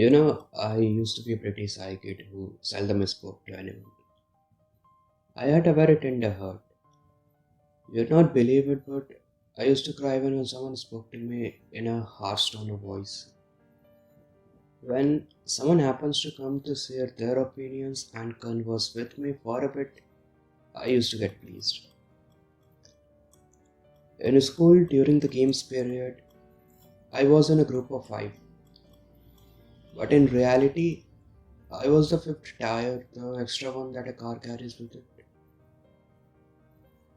I used to be a pretty shy kid who seldom spoke to anyone. I had a very tender heart. You'd not believe it, but I used to cry when someone spoke to me in a harsh tone of voice. When someone happens to come to share their opinions and converse with me for a bit, I used to get pleased. In school, during the games period, I was in a group of five, but in reality, I was the fifth tire, the extra one that a car carries with it.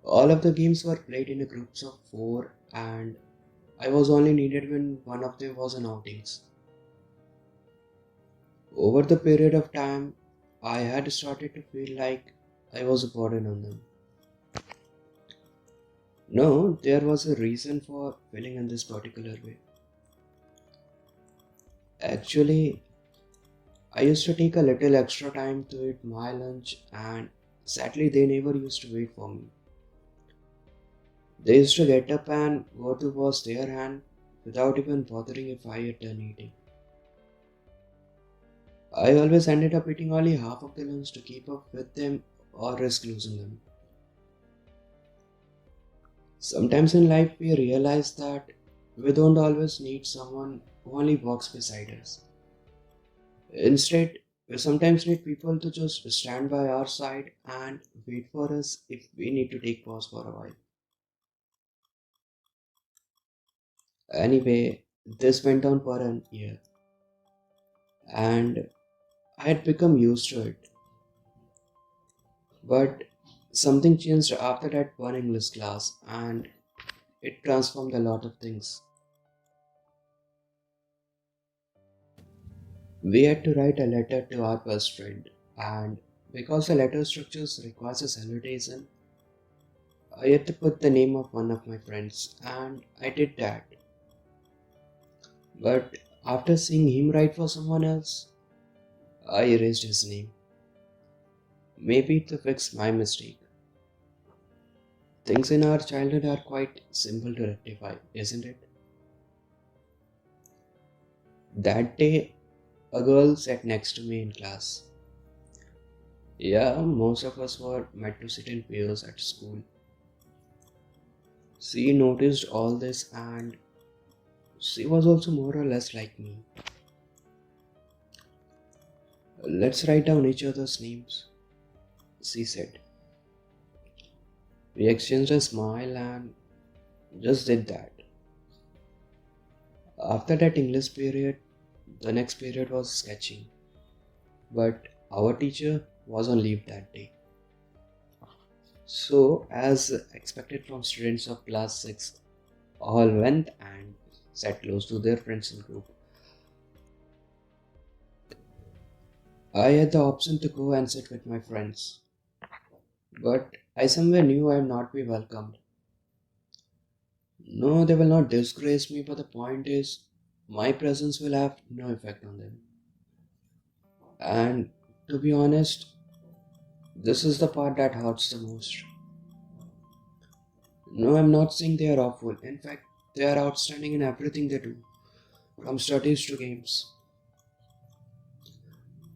All of the games were played in groups of four, and I was only needed when one of them was on outings. Over the period of time, I had started to feel like I was a burden on them. No, there was a reason for feeling in this particular way. Actually, I used to take a little extra time to eat my lunch, and sadly, they never used to wait for me. They used to get up and go to wash their hand without even bothering if I had done eating. I always ended up eating only half of the lunch to keep up with them or risk losing them. Sometimes in life we realize that we don't always need someone who only walks beside us. Instead, we sometimes need people to just stand by our side and wait for us if we need to take pause for a while. Anyway, this went on for an year and I had become used to it. But something changed after that one English class and it transformed a lot of things. We had to write a letter to our best friend, and because the letter structures requires a salutation, I had to put the name of one of my friends, and I did that. But after seeing him write for someone else, I erased his name. Maybe to fix my mistake. Things in our childhood are quite simple to rectify, isn't it? That day, a girl sat next to me in class. Yeah, most of us were meant to sit in pairs at school. She noticed all this and she was also more or less like me. Let's write down each other's names, she said. We exchanged a smile and just did that. After that English period, the next period was sketching. But our teacher was on leave that day. So, as expected from students of class 6, all went and sat close to their friends in group. I had the option to go and sit with my friends, but I somewhere knew I would not be welcomed. No, they will not disgrace me, but the point is, my presence will have no effect on them. And to be honest, this is the part that hurts the most. No, I'm not saying they are awful. In fact, they are outstanding in everything they do, from studies to games.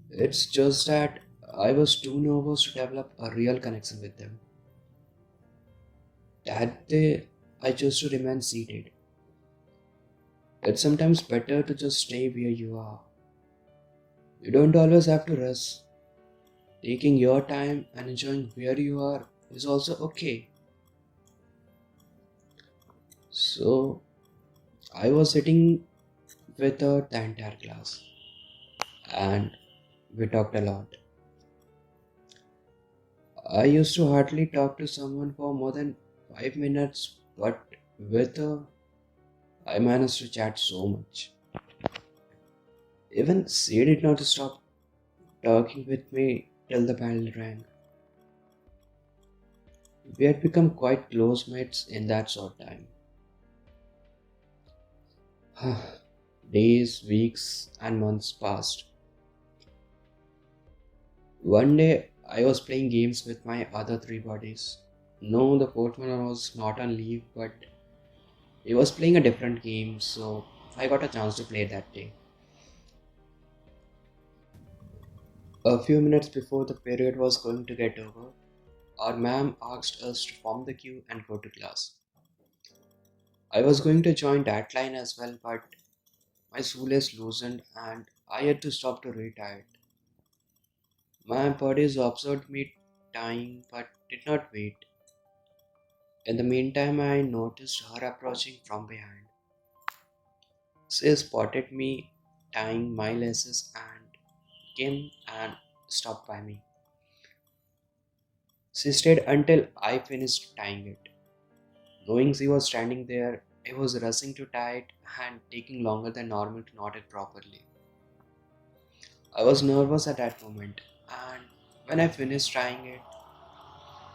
It's just that I was too nervous to develop a real connection with them. That day, I chose to remain seated. It's sometimes better to just stay where you are. You don't always have to rush. Taking your time and enjoying where you are is also okay. So, I was sitting with her the entire class and we talked a lot. I used to hardly talk to someone for more than 5 minutes, but with her, I managed to chat so much. Even she did not stop talking with me till the bell rang. We had become quite close mates in that short time. Days, weeks, and months passed. One day, I was playing games with my other three buddies. No, the fourth one was not on leave, but he was playing a different game, so I got a chance to play that day. A few minutes before the period was going to get over, our ma'am asked us to form the queue and go to class. I was going to join that line as well, but my shoelace loosened and I had to stop to retie it. My buddies observed me tying but did not wait. In the meantime, I noticed her approaching from behind. She spotted me tying my laces and came and stopped by me. She stayed until I finished tying it. Knowing she was standing there, I was rushing to tie it and taking longer than normal to knot it properly. I was nervous at that moment, and when I finished tying it,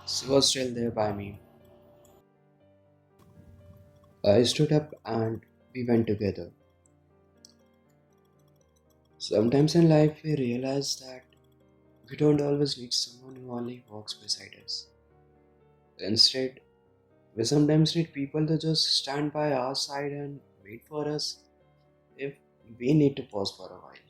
she was still there by me. I stood up and we went together. Sometimes in life, we realize that we don't always need someone who only walks beside us. Instead, we sometimes need people to just stand by our side and wait for us if we need to pause for a while.